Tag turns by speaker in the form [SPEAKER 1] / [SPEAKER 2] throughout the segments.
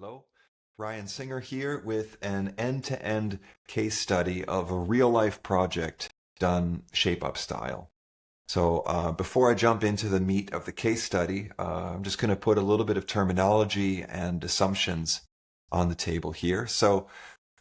[SPEAKER 1] Hello, Ryan Singer here with an end-to-end case study of a real-life project done shape-up style. So before I jump into the meat of the case study, I'm just going to put a little bit of terminology and assumptions on the table here. So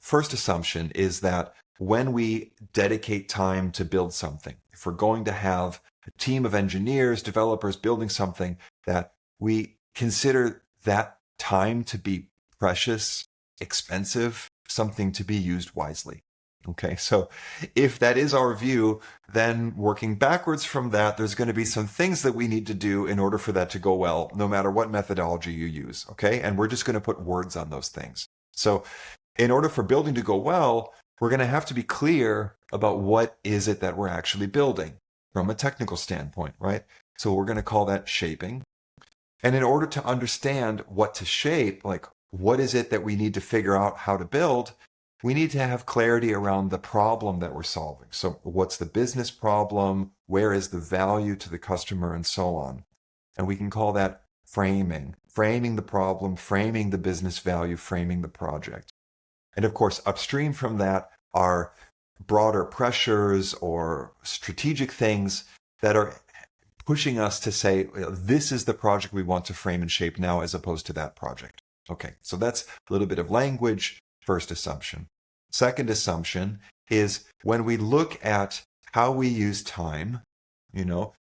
[SPEAKER 1] first assumption is that when we dedicate time to build something, if we're going to have a team of engineers, developers building something, that we consider that time to be precious, expensive, something to be used wisely. Okay, so if that is our view, then working backwards from that, there's going to be some things that we need to do in order for that to go well, no matter what methodology you use. Okay, and we're just going to put words on those things. So in order for building to go well, we're going to have to be clear about what is it that we're actually building from a technical standpoint, right? So we're going to call that shaping. And in order to understand what to shape, like what is it that we need to figure out how to build, we need to have clarity around the problem that we're solving. So what's the business problem? Where is the value to the customer and so on? And we can call that framing the problem, framing the business value, framing the project. And of course, upstream from that are broader pressures or strategic things that are pushing us to say, this is the project we want to frame and shape now as opposed to that project. Okay, so that's a little bit of language, first assumption. Second assumption is when we look at how we use time,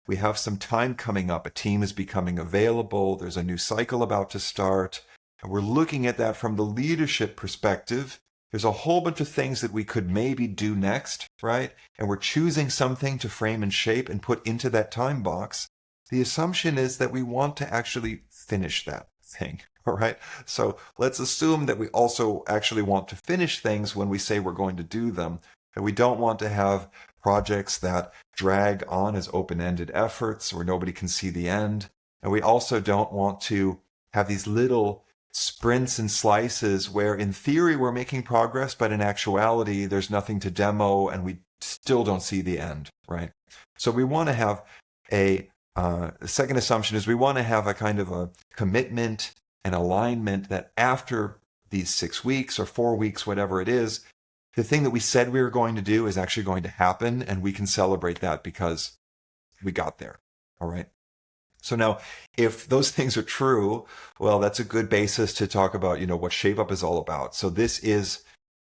[SPEAKER 1] we have some time coming up, a team is becoming available, there's a new cycle about to start, and we're looking at that from the leadership perspective. There's a whole bunch of things that we could maybe do next, right? And we're choosing something to frame and shape and put into that time box. The assumption is that we want to actually finish that thing, all right? So let's assume that we also actually want to finish things when we say we're going to do them. And we don't want to have projects that drag on as open-ended efforts where nobody can see the end. And we also don't want to have these little sprints and slices where in theory we're making progress, but in actuality there's nothing to demo and we still don't see the end, right? So we want to have the second assumption is we want to have a kind of a commitment and alignment that after these 6 weeks or 4 weeks, whatever it is, the thing that we said we were going to do is actually going to happen, and we can celebrate that because we got there, all right? So now, if those things are true, well, that's a good basis to talk about, what ShapeUp is all about. So this is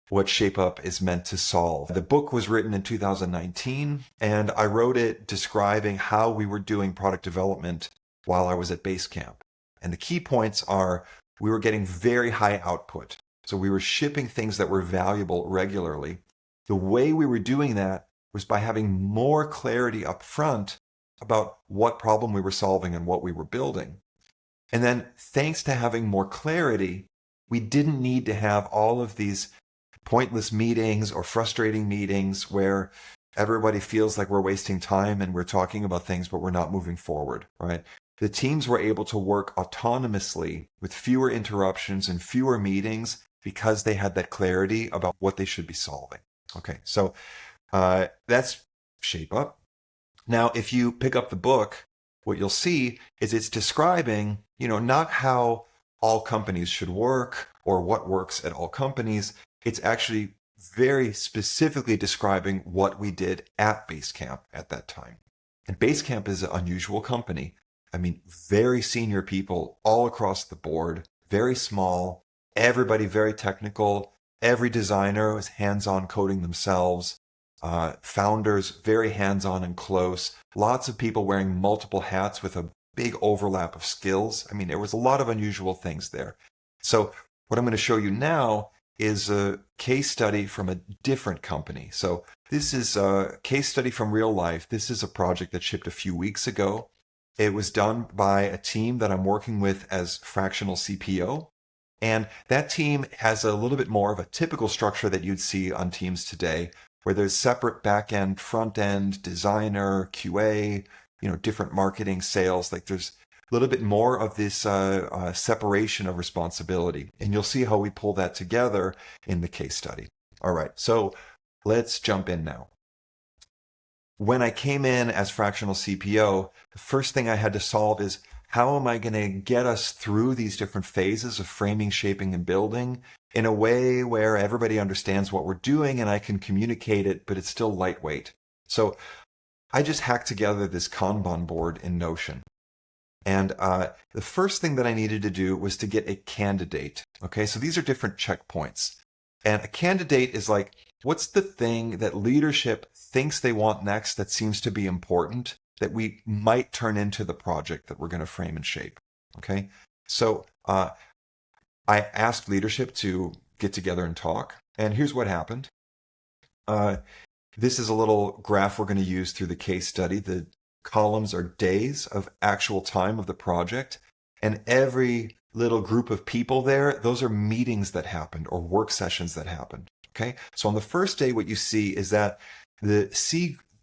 [SPEAKER 1] what ShapeUp is meant to solve. The book was written in 2019, and I wrote it describing how we were doing product development while I was at Basecamp. And the key points are we were getting very high output. So we were shipping things that were valuable regularly. The way we were doing that was by having more clarity up front about what problem we were solving and what we were building. And then thanks to having more clarity, we didn't need to have all of these pointless meetings or frustrating meetings where everybody feels like we're wasting time and we're talking about things, but we're not moving forward, right? The teams were able to work autonomously with fewer interruptions and fewer meetings because they had that clarity about what they should be solving. Okay, so that's ShapeUp. Now, if you pick up the book, what you'll see is it's describing, not how all companies should work or what works at all companies. It's actually very specifically describing what we did at Basecamp at that time. And Basecamp is an unusual company. I mean, very senior people all across the board, very small, everybody very technical. Every designer was hands-on coding themselves. Founders, very hands-on and close. Lots of people wearing multiple hats with a big overlap of skills. I mean, there was a lot of unusual things there. So what I'm going to show you now is a case study from a different company. So this is a case study from real life. This is a project that shipped a few weeks ago. It was done by a team that I'm working with as fractional CPO. And that team has a little bit more of a typical structure that you'd see on teams today, where there's separate back-end, front-end, designer, QA, different marketing, sales. Like there's a little bit more of this separation of responsibility. And you'll see how we pull that together in the case study. All right, so let's jump in now. When I came in as fractional CPO, the first thing I had to solve is how am I going to get us through these different phases of framing, shaping, and building in a way where everybody understands what we're doing and I can communicate it, but it's still lightweight. So I just hacked together this Kanban board in Notion. And the first thing that I needed to do was to get a candidate. Okay, so these are different checkpoints. And a candidate is like, what's the thing that leadership thinks they want next that seems to be important that we might turn into the project that we're going to frame and shape? Okay, so I asked leadership to get together and talk. And here's what happened. This is a little graph we're going to use through the case study. The columns are days of actual time of the project. And every little group of people there, those are meetings that happened or work sessions that happened. Okay. So on the first day, what you see is that the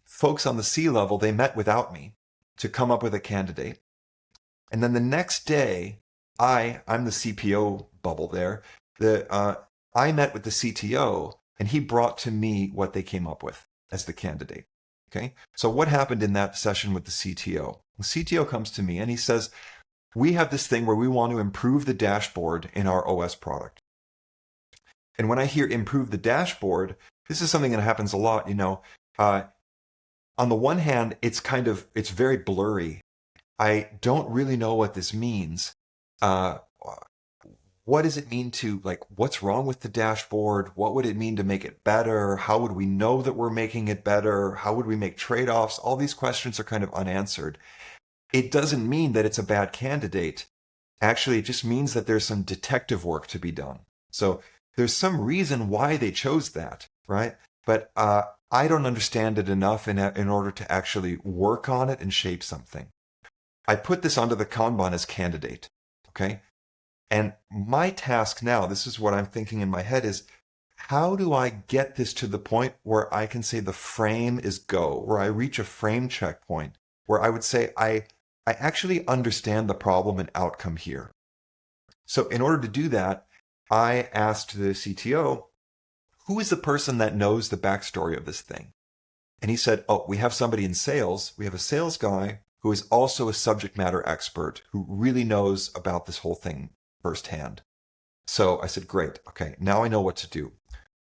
[SPEAKER 1] folks on the C level, they met without me to come up with a candidate. And then the next day, I'm the CPO bubble there. I met with the CTO and he brought to me what they came up with as the candidate. Okay. So what happened in that session with the CTO? The CTO comes to me and he says, we have this thing where we want to improve the dashboard in our OS product. And when I hear improve the dashboard, this is something that happens a lot, on the one hand, it's very blurry. I don't really know what this means. What does it mean what's wrong with the dashboard? What would it mean to make it better? How would we know that we're making it better? How would we make trade-offs? All these questions are kind of unanswered. It doesn't mean that it's a bad candidate. Actually, it just means that there's some detective work to be done. So there's some reason why they chose that, right? But I don't understand it enough in order to actually work on it and shape something. I put this onto the Kanban as candidate, okay? And my task now, this is what I'm thinking in my head, is how do I get this to the point where I can say the frame is go, where I reach a frame checkpoint, where I would say I actually understand the problem and outcome here. So in order to do that, I asked the CTO, who is the person that knows the backstory of this thing? And he said, oh, we have somebody in sales. We have a sales guy who is also a subject matter expert who really knows about this whole thing firsthand. So I said, great. Okay, now I know what to do.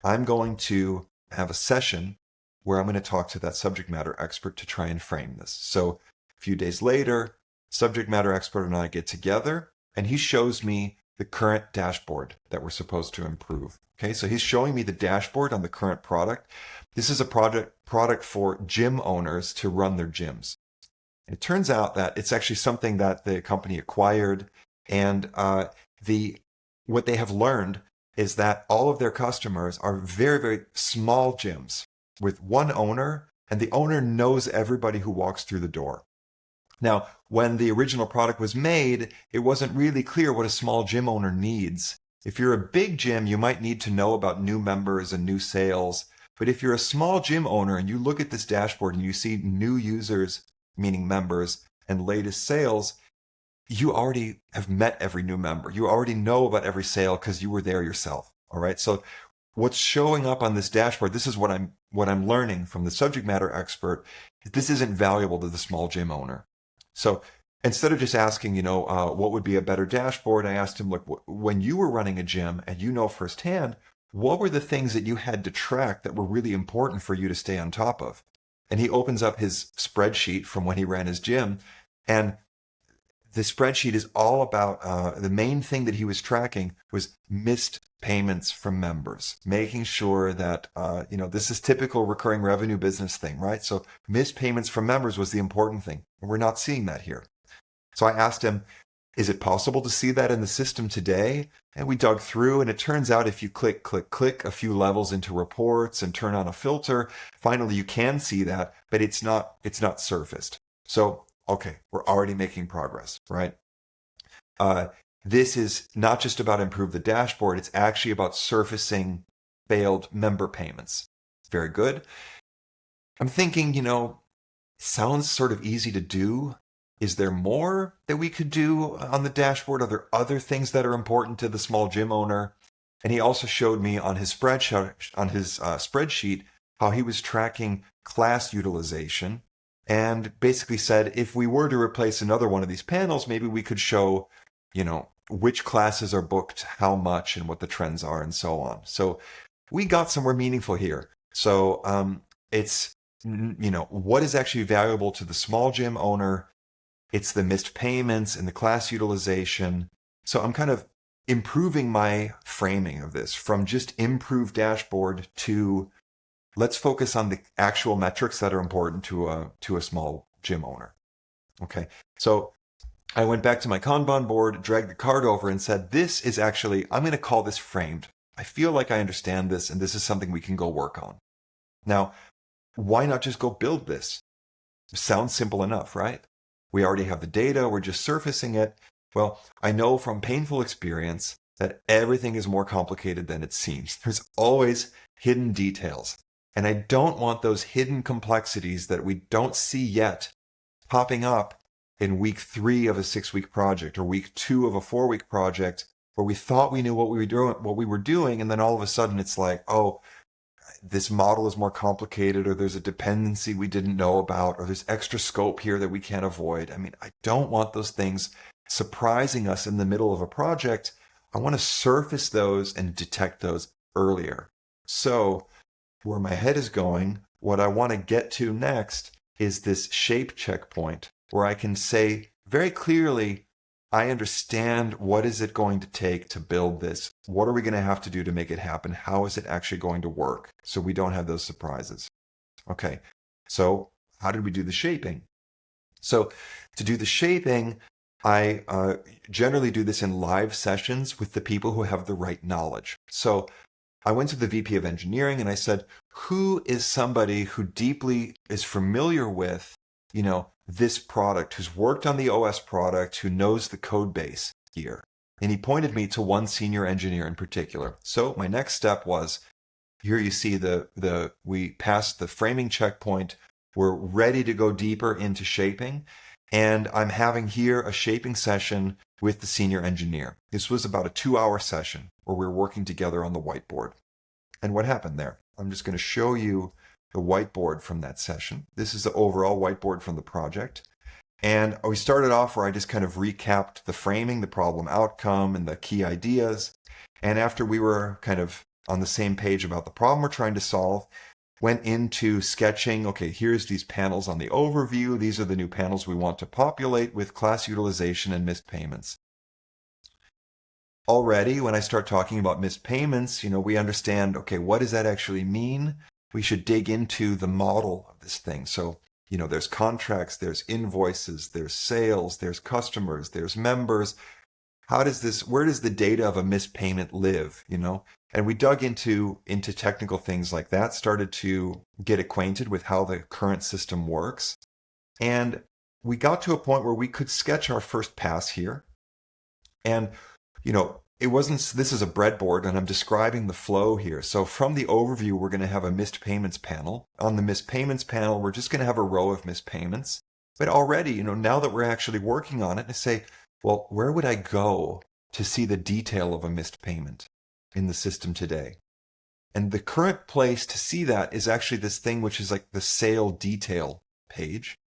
[SPEAKER 1] I'm going to have a session where I'm going to talk to that subject matter expert to try and frame this. So a few days later, subject matter expert and I get together and he shows me the current dashboard that we're supposed to improve. Okay, so he's showing me the dashboard on the current product. This is a product for gym owners to run their gyms. It turns out that it's actually something that the company acquired, and what they have learned is that all of their customers are very, very small gyms with one owner, and the owner knows everybody who walks through the door. Now, when the original product was made, it wasn't really clear what a small gym owner needs. If you're a big gym, you might need to know about new members and new sales. But if you're a small gym owner and you look at this dashboard and you see new users, meaning members, and latest sales, you already have met every new member. You already know about every sale because you were there yourself. All right. So what's showing up on this dashboard, this is what I'm learning from the subject matter expert. This isn't valuable to the small gym owner. So instead of just asking, what would be a better dashboard, I asked him, look, when you were running a gym and you know firsthand, what were the things that you had to track that were really important for you to stay on top of? And he opens up his spreadsheet from when he ran his gym. And the spreadsheet is all about the main thing that he was tracking was missed payments from members, making sure that, this is typical recurring revenue business thing, right? So missed payments from members was the important thing. And we're not seeing that here. So I asked him, is it possible to see that in the system today? And we dug through, and it turns out if you click a few levels into reports and turn on a filter, finally you can see that, but it's not surfaced. So, okay, we're already making progress, right? This is not just about improve the dashboard, it's actually about surfacing failed member payments. Very good. I'm thinking, sounds sort of easy to do. Is there more that we could do on the dashboard? Are there other things that are important to the small gym owner? And he also showed me on his spreadsheet how he was tracking class utilization and basically said, if we were to replace another one of these panels, maybe we could show, which classes are booked, how much, and what the trends are, and so on. So we got somewhere meaningful here. So it's, what is actually valuable to the small gym owner? It's the missed payments and the class utilization. So I'm kind of improving my framing of this from just improved dashboard to let's focus on the actual metrics that are important to a small gym owner. Okay. So I went back to my Kanban board, dragged the card over and said, this is actually, I'm going to call this framed. I feel like I understand this and this is something we can go work on. Now, why not just go build this? Sounds simple enough, right? We already have the data. We're just surfacing it. Well, I know from painful experience that everything is more complicated than it seems. There's always hidden details. And I don't want those hidden complexities that we don't see yet popping up in week 3 of a 6-week project or week 2 of a 4-week project where we thought we knew what we were doing. And then all of a sudden it's like, oh, this model is more complicated, or there's a dependency we didn't know about, or there's extra scope here that we can't avoid. I mean, I don't want those things surprising us in the middle of a project. I want to surface those and detect those earlier. So where my head is going, what I want to get to next is this shape checkpoint where I can say very clearly, I understand what is it going to take to build this? What are we going to have to do to make it happen? How is it actually going to work? So we don't have those surprises. Okay, so how did we do the shaping? So to do the shaping, I generally do this in live sessions with the people who have the right knowledge. So I went to the VP of engineering and I said, who is somebody who deeply is familiar with, this product, who's worked on the OS product, who knows the code base here? And he pointed me to one senior engineer in particular. So my next step was, here you see we passed the framing checkpoint. We're ready to go deeper into shaping. And I'm having here a shaping session with the senior engineer. This was about a 2-hour session where we were working together on the whiteboard. And what happened there? I'm just going to show you the whiteboard from that session. This is the overall whiteboard from the project. And we started off where I just kind of recapped the framing, the problem outcome, and the key ideas. And after we were kind of on the same page about the problem we're trying to solve, went into sketching, okay, here's these panels on the overview. These are the new panels we want to populate with class utilization and missed payments. Already, when I start talking about missed payments, we understand, okay, what does that actually mean? We should dig into the model of this thing. So, there's contracts, there's invoices, there's sales, there's customers, there's members. Where does the data of a missed payment live, And we dug into technical things like that, started to get acquainted with how the current system works. And we got to a point where we could sketch our first pass here. And, this is a breadboard and I'm describing the flow here. So from the overview, we're going to have a missed payments panel. On the missed payments panel, we're just going to have a row of missed payments. But already, now that we're actually working on it, I say, well, where would I go to see the detail of a missed payment in the system today? And the current place to see that is actually this thing, which is like the sale detail page.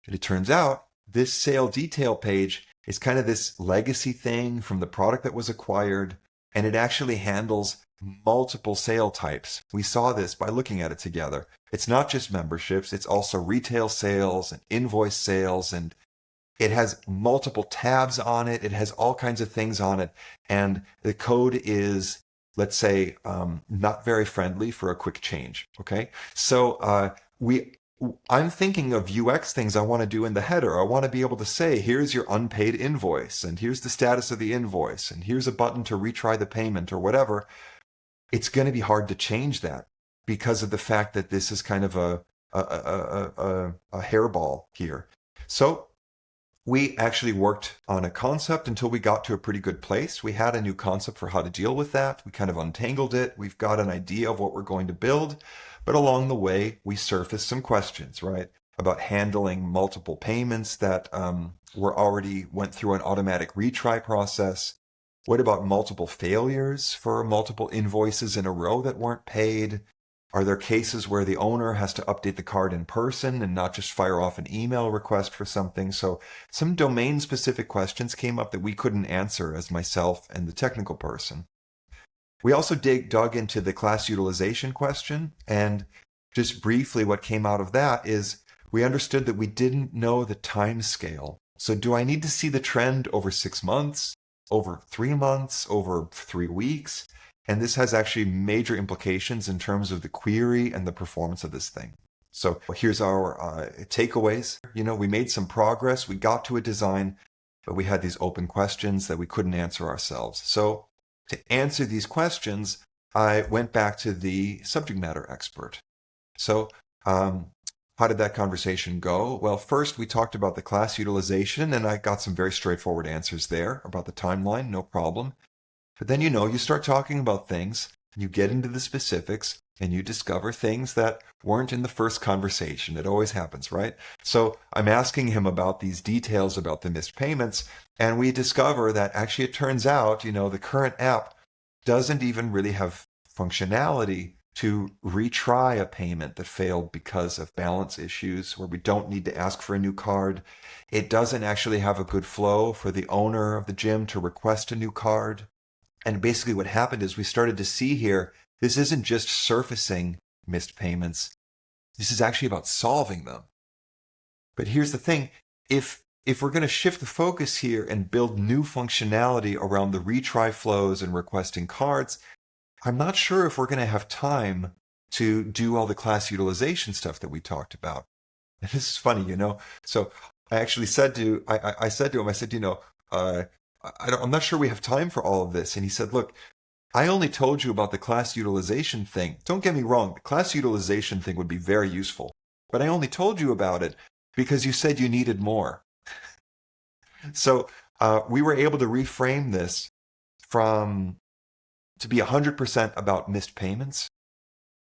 [SPEAKER 1] And it turns out this sale detail page is kind of this legacy thing from the product that was acquired, and it actually handles multiple sale types. We saw this by looking at it together. It's not just memberships, it's also retail sales and invoice sales, and it has multiple tabs on it. It has all kinds of things on it, and the code is, let's say, not very friendly for a quick change. Okay, so I'm thinking of UX things I want to do in the header. I want to be able to say, here's your unpaid invoice, and here's the status of the invoice, and here's a button to retry the payment or whatever. It's going to be hard to change that because of the fact that this is kind of a hairball here. So we actually worked on a concept until we got to a pretty good place. We had a new concept for how to deal with that. We kind of untangled it. We've got an idea of what we're going to build. But along the way, we surfaced some questions, right, about handling multiple payments that went through an automatic retry process. What about multiple failures for multiple invoices in a row that weren't paid? Are there cases where the owner has to update the card in person and not just fire off an email request for something? So some domain-specific questions came up that we couldn't answer as myself and the technical person. We also dug into the class utilization question, and just briefly what came out of that is we understood that we didn't know the time scale. So do I need to see the trend over 6 months, over 3 months, over 3 weeks? And this has actually major implications in terms of the query and the performance of this thing. So here's our takeaways. We made some progress. We got to a design, but we had these open questions that we couldn't answer ourselves. So to answer these questions, I went back to the subject matter expert. So how did that conversation go? Well, first we talked about the class utilization, and I got some very straightforward answers there about the timeline, no problem. But then, you start talking about things, you get into the specifics, and you discover things that weren't in the first conversation. It always happens, right? So I'm asking him about these details about the missed payments, and we discover that actually it turns out, the current app doesn't even really have functionality to retry a payment that failed because of balance issues, where we don't need to ask for a new card. It doesn't actually have a good flow for the owner of the gym to request a new card. And basically what happened is we started to see here, this isn't just surfacing missed payments. This is actually about solving them. But here's the thing. If we're going to shift the focus here and build new functionality around the retry flows and requesting cards, I'm not sure if we're going to have time to do all the class utilization stuff that we talked about. And this is funny, So I actually said to him, I'm not sure we have time for all of this. And he said, look, I only told you about the class utilization thing. Don't get me wrong. The class utilization thing would be very useful, but I only told you about it because you said you needed more. So we were able to reframe this to be 100% about missed payments.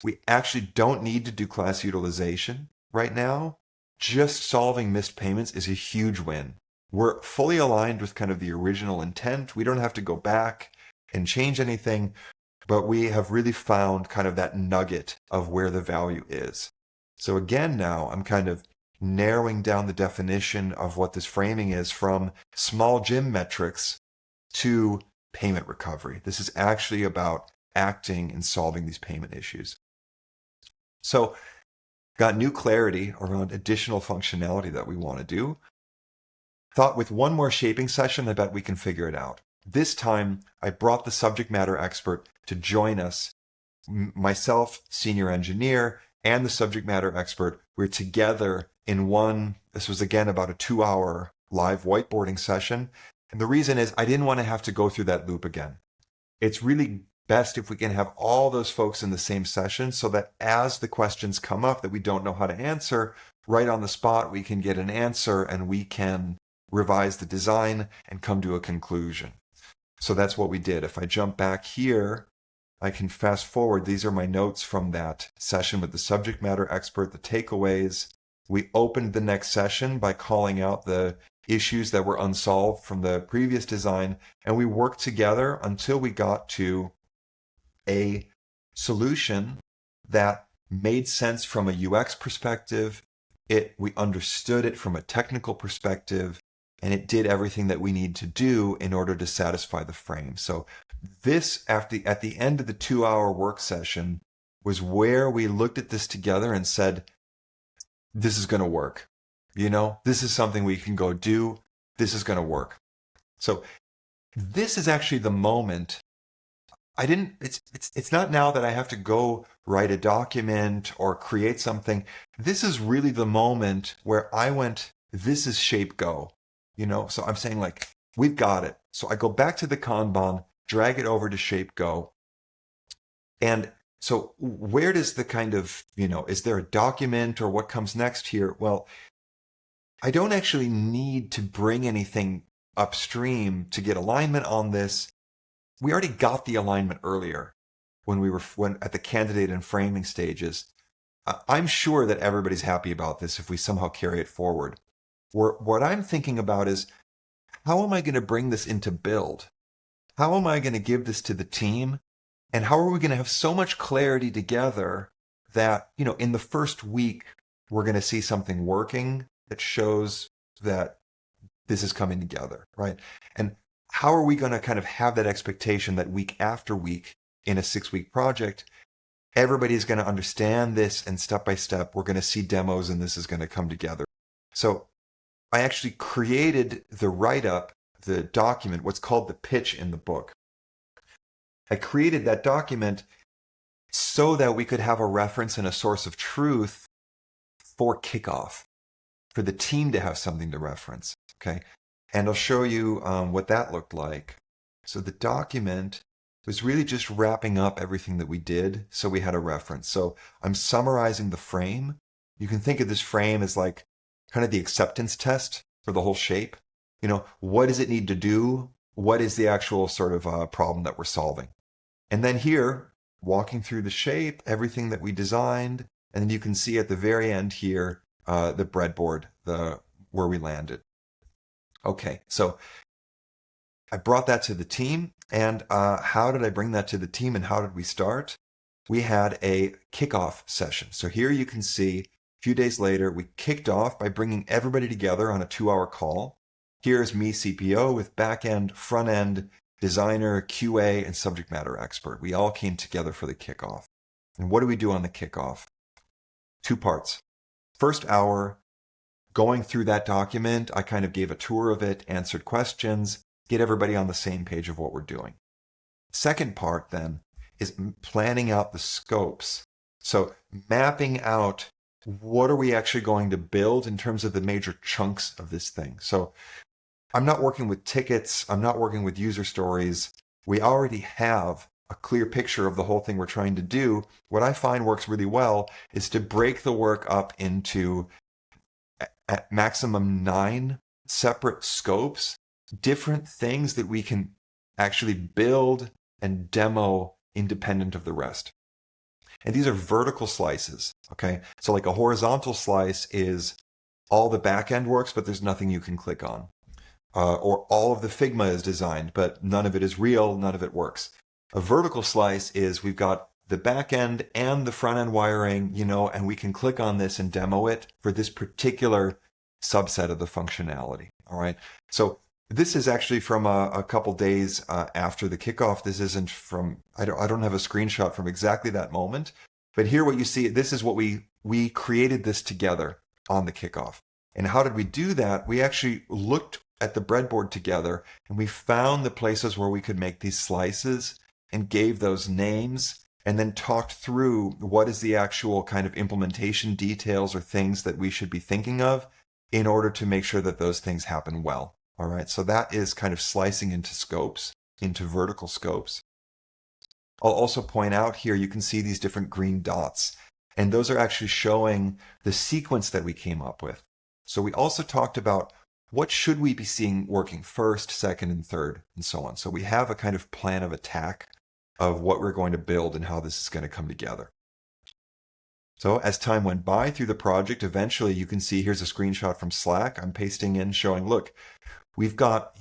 [SPEAKER 1] We actually don't need to do class utilization right now. Just solving missed payments is a huge win. We're fully aligned with kind of the original intent. We don't have to go back and change anything, but we have really found kind of that nugget of where the value is. So again, now I'm kind of narrowing down the definition of what this framing is from small gym metrics to payment recovery. This is actually about acting and solving these payment issues. So got new clarity around additional functionality that we want to do. Thought with one more shaping session, I bet we can figure it out. This time, I brought the subject matter expert to join us. Myself, senior engineer, and the subject matter expert, we're together in one. This was again about a 2-hour live whiteboarding session. And the reason is I didn't want to have to go through that loop again. It's really best if we can have all those folks in the same session so that as the questions come up that we don't know how to answer, right on the spot, we can get an answer and we can revise the design and come to a conclusion. So that's what we did. If I jump back here, I can fast forward. These are my notes from that session with the subject matter expert, the takeaways. We opened the next session by calling out the issues that were unsolved from the previous design, and we worked together until we got to a solution that made sense from a UX perspective. We understood it from a technical perspective, and it did everything that we need to do in order to satisfy the frame. So this, at the end of the 2-hour work session, was where we looked at this together and said, this is going to work. This is something we can go do. This is going to work. So this is actually the moment. It's not now that I have to go write a document or create something. This is really the moment where I went, this is shape go. So I'm saying like, we've got it. So I go back to the kanban, drag it over to shape go. And so where does the kind of, is there a document or what comes next here? Well, I don't actually need to bring anything upstream to get alignment on this. We already got the alignment earlier when at the candidate and framing stages. I'm sure that everybody's happy about this if we somehow carry it forward. What I'm thinking about is, how am I going to bring this into build? How am I going to give this to the team? And how are we going to have so much clarity together that, in the first week, we're going to see something working that shows that this is coming together, right? And how are we going to kind of have that expectation that week after week in a 6-week project, everybody's going to understand this, and step by step, we're going to see demos and this is going to come together. So I actually created the write-up, the document, what's called the pitch in the book. I created that document so that we could have a reference and a source of truth for kickoff, for the team to have something to reference, okay? And I'll show you what that looked like. So the document was really just wrapping up everything that we did, so we had a reference. So I'm summarizing the frame. You can think of this frame as like kind of the acceptance test for the whole shape. What does it need to do? What is the actual sort of problem that we're solving? And then here, walking through the shape, everything that we designed, and then you can see at the very end here, the breadboard, where we landed. Okay, so I brought that to the team, and how did I bring that to the team, and how did we start? We had a kickoff session. So here you can see, a few days later, we kicked off by bringing everybody together on a 2-hour call. Here's me, CPO, with back-end, front-end, designer, QA, and subject matter expert. We all came together for the kickoff. And what do we do on the kickoff? 2 parts. First hour, going through that document, I kind of gave a tour of it, answered questions, get everybody on the same page of what we're doing. Second part then is planning out the scopes. So mapping out what are we actually going to build in terms of the major chunks of this thing. So I'm not working with tickets. I'm not working with user stories. We already have a clear picture of the whole thing we're trying to do. What I find works really well is to break the work up into at maximum 9 separate scopes, different things that we can actually build and demo independent of the rest. And these are vertical slices, okay? So like a horizontal slice is all the back-end works, but there's nothing you can click on. Or all of the Figma is designed, but none of it is real, none of it works. A vertical slice is we've got the back end and the front end wiring, and we can click on this and demo it for this particular subset of the functionality. All right. So this is actually from a couple days after the kickoff. This isn't from, I don't have a screenshot from exactly that moment, but here what you see, this is what we created this together on the kickoff. And how did we do that? We actually looked at the breadboard together, and we found the places where we could make these slices and gave those names, and then talked through what is the actual kind of implementation details or things that we should be thinking of in order to make sure that those things happen well. All right, so that is kind of slicing into scopes, into vertical scopes. I'll also point out here, you can see these different green dots, and those are actually showing the sequence that we came up with. So we also talked about what should we be seeing working first, second, and third, and so on. So we have a kind of plan of attack of what we're going to build and how this is going to come together. So as time went by through the project, eventually you can see here's a screenshot from Slack. I'm pasting in showing, look, we've got,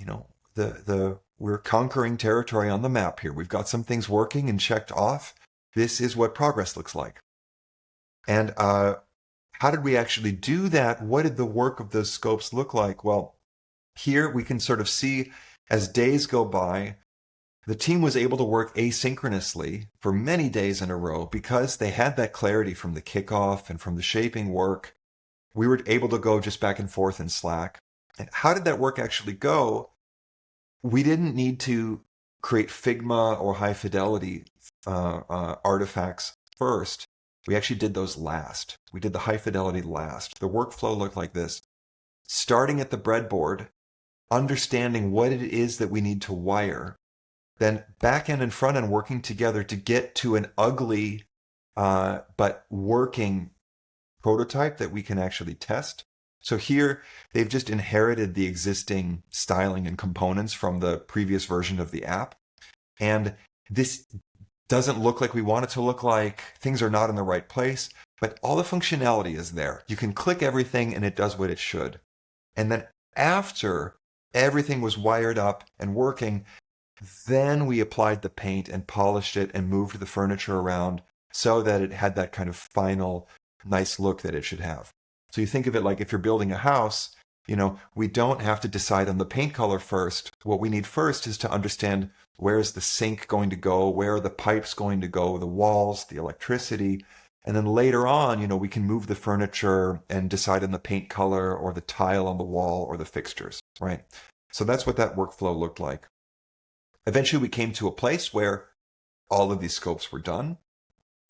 [SPEAKER 1] we're conquering territory on the map here. We've got some things working and checked off. This is what progress looks like. And how did we actually do that? What did the work of those scopes look like? Well, here we can sort of see as days go by, the team was able to work asynchronously for many days in a row because they had that clarity from the kickoff and from the shaping work. We were able to go just back and forth in Slack. And how did that work actually go? We didn't need to create Figma or high fidelity artifacts first. We actually did those last. We did the high fidelity last. The workflow looked like this. Starting at the breadboard, understanding what it is that we need to wire, then back end and front end working together to get to an ugly but working prototype that we can actually test. So here they've just inherited the existing styling and components from the previous version of the app. And this doesn't look like we want it to look like. Things are not in the right place, but all the functionality is there. You can click everything and it does what it should. And then after everything was wired up and working, then we applied the paint and polished it and moved the furniture around so that it had that kind of final nice look that it should have. So you think of it like if you're building a house, we don't have to decide on the paint color first. What we need first is to understand where is the sink going to go, where are the pipes going to go, the walls, the electricity. And then later on, we can move the furniture and decide on the paint color or the tile on the wall or the fixtures, right? So that's what that workflow looked like. Eventually, we came to a place where all of these scopes were done.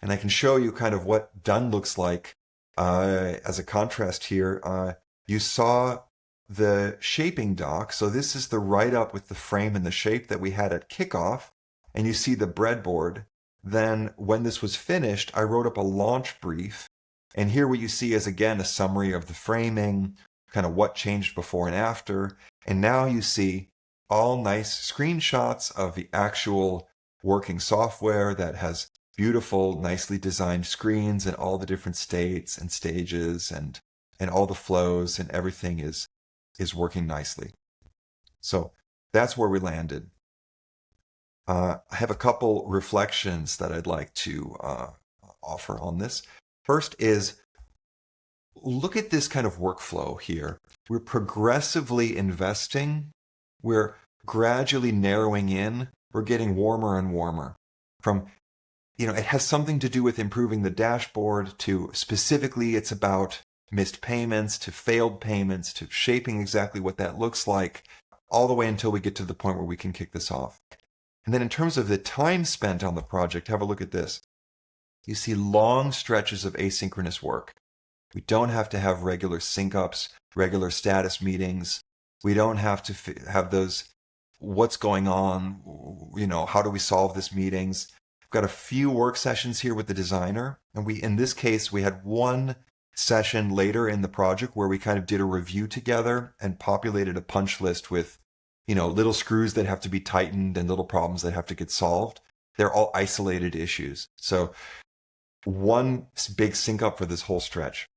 [SPEAKER 1] And I can show you kind of what done looks like as a contrast here. You saw the shaping doc. So this is the write-up with the frame and the shape that we had at Kickoff. And you see the breadboard. Then when this was finished, I wrote up a launch brief. And here what you see is, again, a summary of the framing, kind of what changed before and after. And now you see all nice screenshots of the actual working software that has beautiful, nicely designed screens and all the different states and stages and all the flows, and everything is working nicely. So that's where we landed. I have a couple reflections that I'd like to offer on this. First is, look at this kind of workflow here. We're progressively investing. We're gradually narrowing in. We're getting warmer and warmer. From, it has something to do with improving the dashboard, to specifically it's about missed payments, to failed payments, to shaping exactly what that looks like, all the way until we get to the point where we can kick this off. And then in terms of the time spent on the project, have a look at this. You see long stretches of asynchronous work. We don't have to have regular sync-ups, regular status meetings. We don't have to have those, what's going on, how do we solve this meetings. We've got a few work sessions here with the designer. And in this case, we had one session later in the project where we kind of did a review together and populated a punch list with, little screws that have to be tightened and little problems that have to get solved. They're all isolated issues. So one big sync up for this whole stretch.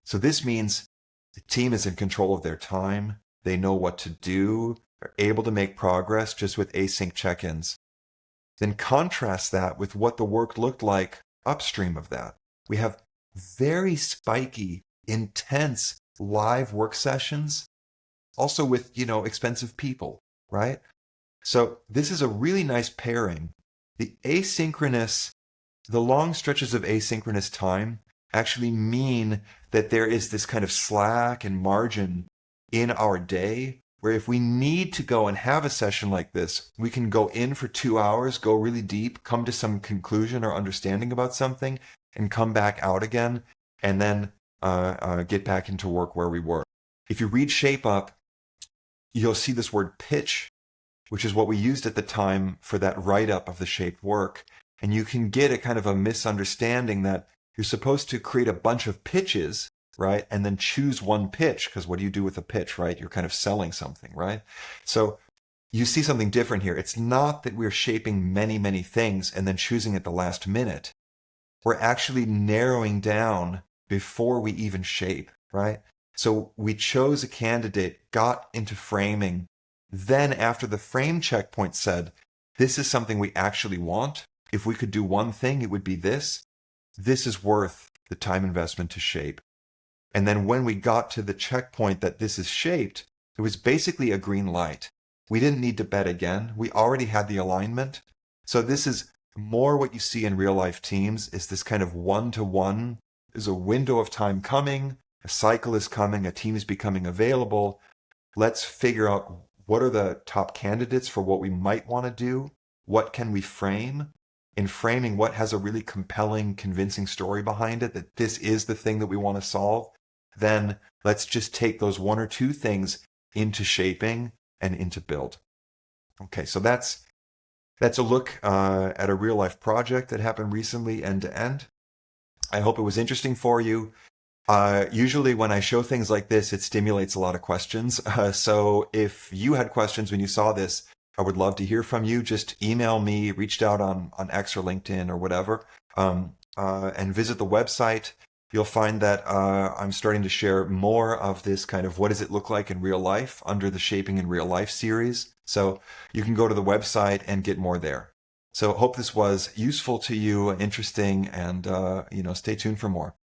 [SPEAKER 1] So this means the team is in control of their time. They know what to do. They're able to make progress just with async check-ins. Then contrast that with what the work looked like upstream of that. We have very spiky, intense live work sessions, also with, expensive people, right? So this is a really nice pairing. The long stretches of asynchronous time actually mean that there is this kind of slack and margin in our day where if we need to go and have a session like this, we can go in for 2 hours, go really deep, come to some conclusion or understanding about something, and come back out again, and then get back into work where we were. If you read Shape Up, you'll see this word pitch, which is what we used at the time for that write-up of the shaped work. And you can get a kind of a misunderstanding that you're supposed to create a bunch of pitches, right? And then choose one pitch, because what do you do with a pitch, right? You're kind of selling something, right? So you see something different here. It's not that we're shaping many, many things and then choosing at the last minute. We're actually narrowing down before we even shape, right? So we chose a candidate, got into framing. Then after the frame checkpoint said, this is something we actually want. If we could do one thing, it would be this. This is worth the time investment to shape. And then when we got to the checkpoint that this is shaped, it was basically a green light. We didn't need to bet again. We already had the alignment. So this is more what you see in real life teams, is this kind of one-to-one. There's a window of time coming, a cycle is coming, a team is becoming available. Let's figure out what are the top candidates for what we might want to do. What can we frame? In framing, what has a really compelling, convincing story behind it, that this is the thing that we want to solve? Then let's just take those one or two things into shaping and into build. Okay, so that's a look at a real life project that happened recently, end to end. I hope it was interesting for you. Usually when I show things like this, it stimulates a lot of questions. So if you had questions when you saw this, I would love to hear from you. Just email me, reached out on X or LinkedIn or whatever, and visit the website. You'll find that I'm starting to share more of this kind of what does it look like in real life under the Shaping in Real Life series. So you can go to the website and get more there. So hope this was useful to you, interesting, and stay tuned for more.